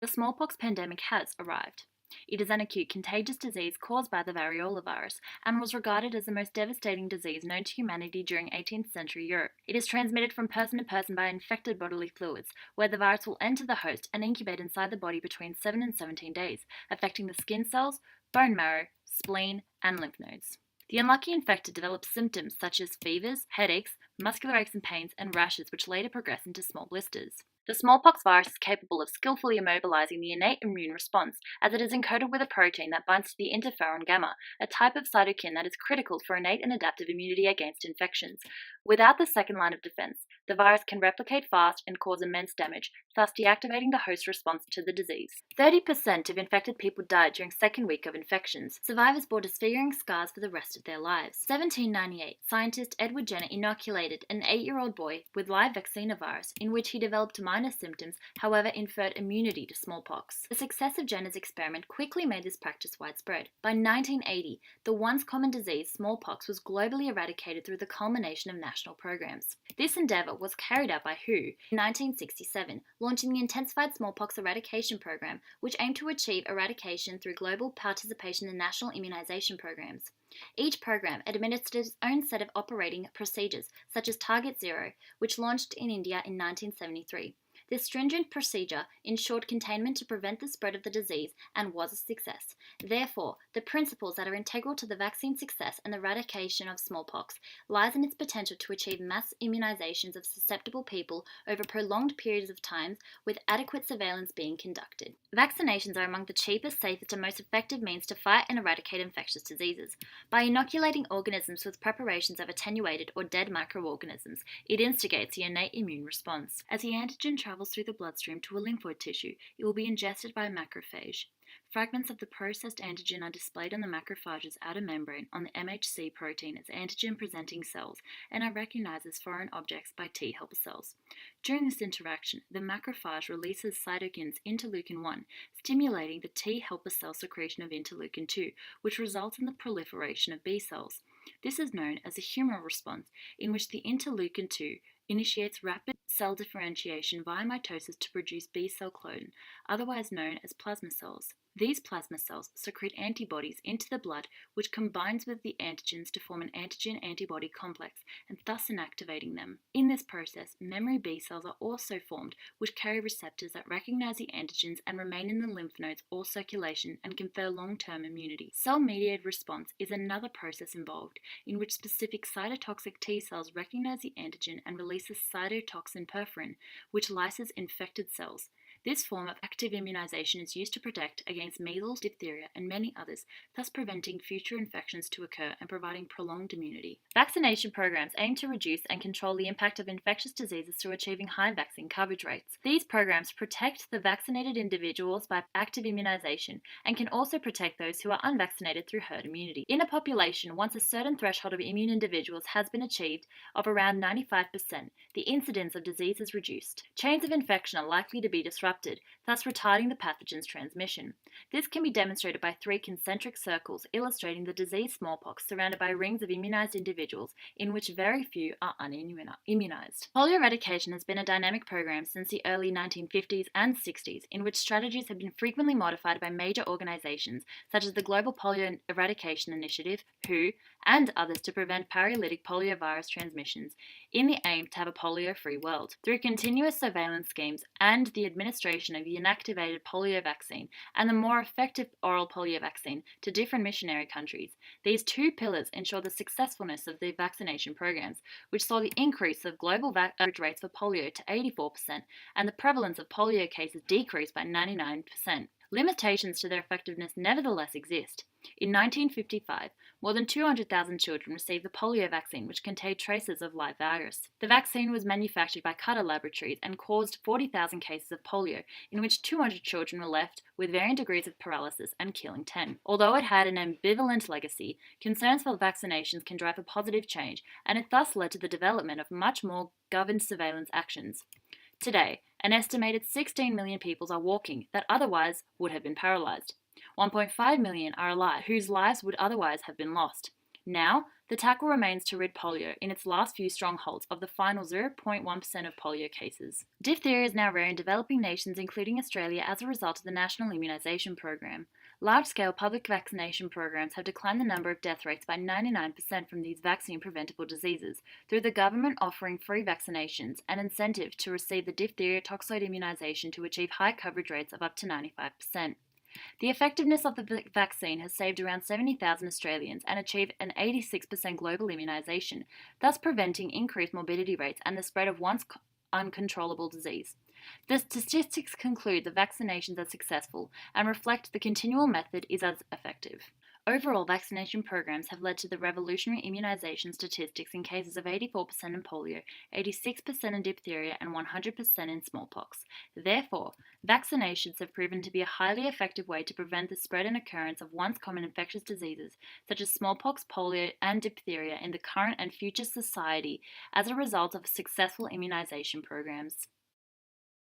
The smallpox pandemic has arrived. It is an acute contagious disease caused by the variola virus and was regarded as the most devastating disease known to humanity during 18th century Europe. It is transmitted from person to person by infected bodily fluids, where the virus will enter the host and incubate inside the body between 7 and 17 days, affecting the skin cells, bone marrow, spleen, and lymph nodes. The unlucky infected develops symptoms such as fevers, headaches, muscular aches and pains, and rashes, which later progress into small blisters. The smallpox virus is capable of skillfully immobilizing the innate immune response, as it is encoded with a protein that binds to the interferon gamma, a type of cytokine that is critical for innate and adaptive immunity against infections. Without the second line of defense, the virus can replicate fast and cause immense damage, thus deactivating the host response to the disease. 30% of infected people died during second week of infections. Survivors bore disfiguring scars for the rest of their lives. 1798, scientist Edward Jenner inoculated an 8-year-old boy with live vaccinovirus, in which he developed minor symptoms, however inferred immunity to smallpox. The success of Jenner's experiment quickly made this practice widespread. By 1980, the once common disease smallpox was globally eradicated through the culmination of national programs. This endeavour was carried out by WHO in 1967, launching the Intensified Smallpox Eradication Program, which aimed to achieve eradication through global participation in national immunization programs. Each program administered its own set of operating procedures, such as Target Zero, which launched in India in 1973. This stringent procedure ensured containment to prevent the spread of the disease and was a success. Therefore, the principles that are integral to the vaccine success and the eradication of smallpox lies in its potential to achieve mass immunizations of susceptible people over prolonged periods of time with adequate surveillance being conducted. Vaccinations are among the cheapest, safest, and most effective means to fight and eradicate infectious diseases. By inoculating organisms with preparations of attenuated or dead microorganisms, it instigates the innate immune response. As the antigen travels through the bloodstream to a lymphoid tissue, it will be ingested by a macrophage. Fragments of the processed antigen are displayed on the macrophage's outer membrane on the MHC protein as antigen-presenting cells and are recognized as foreign objects by T helper cells. During this interaction, the macrophage releases cytokines interleukin-1, stimulating the T helper cell secretion of interleukin-2, which results in the proliferation of B cells. This is known as a humoral response, in which the interleukin-2 initiates rapid cell differentiation via mitosis to produce B cell clone, otherwise known as plasma cells. These plasma cells secrete antibodies into the blood, which combines with the antigens to form an antigen-antibody complex, and thus inactivating them. In this process, memory B cells are also formed, which carry receptors that recognize the antigens and remain in the lymph nodes or circulation and confer long-term immunity. Cell-mediated response is another process involved, in which specific cytotoxic T cells recognize the antigen and releases cytotoxin perforin, which lyses infected cells. This form of active immunization is used to protect against measles, diphtheria, and many others, thus preventing future infections to occur and providing prolonged immunity. Vaccination programs aim to reduce and control the impact of infectious diseases through achieving high vaccine coverage rates. These programs protect the vaccinated individuals by active immunization and can also protect those who are unvaccinated through herd immunity. In a population, once a certain threshold of immune individuals has been achieved of around 95%, the incidence of disease is reduced. Chains of infection are likely to be disrupted, thus retarding the pathogen's transmission. This can be demonstrated by 3 concentric circles illustrating the disease smallpox surrounded by rings of immunized individuals, in which very few are unimmunized. Polio eradication has been a dynamic program since the early 1950s and 60s, in which strategies have been frequently modified by major organizations such as the Global Polio Eradication Initiative, WHO, and others to prevent paralytic poliovirus transmissions in the aim to have a polio-free world. Through continuous surveillance schemes and the administration of the inactivated polio vaccine and the more effective oral polio vaccine to different missionary countries, these 2 pillars ensure the successfulness of the vaccination programs, which saw the increase of global average rates for polio to 84% and the prevalence of polio cases decrease by 99%. Limitations to their effectiveness nevertheless exist. In 1955, more than 200,000 children received the polio vaccine, which contained traces of live virus. The vaccine was manufactured by Qatar Laboratories and caused 40,000 cases of polio, in which 200 children were left with varying degrees of paralysis and killing 10. Although it had an ambivalent legacy, concerns for vaccinations can drive a positive change, and it thus led to the development of much more governed surveillance actions. Today, an estimated 16 million people are walking that otherwise would have been paralyzed. 1.5 million are alive whose lives would otherwise have been lost. Now, the tackle remains to rid polio in its last few strongholds of the final 0.1% of polio cases. Diphtheria is now rare in developing nations, including Australia, as a result of the National Immunisation Program. Large-scale public vaccination programs have declined the number of death rates by 99% from these vaccine-preventable diseases through the government offering free vaccinations and incentive to receive the diphtheria toxoid immunisation to achieve high coverage rates of up to 95%. The effectiveness of the vaccine has saved around 70,000 Australians and achieved an 86% global immunisation, thus preventing increased morbidity rates and the spread of once uncontrollable disease. The statistics conclude the vaccinations are successful and reflect the continual method is as effective. Overall, vaccination programs have led to the revolutionary immunisation statistics in cases of 84% in polio, 86% in diphtheria, and 100% in smallpox. Therefore, vaccinations have proven to be a highly effective way to prevent the spread and occurrence of once common infectious diseases such as smallpox, polio, and diphtheria in the current and future society as a result of successful immunisation programs.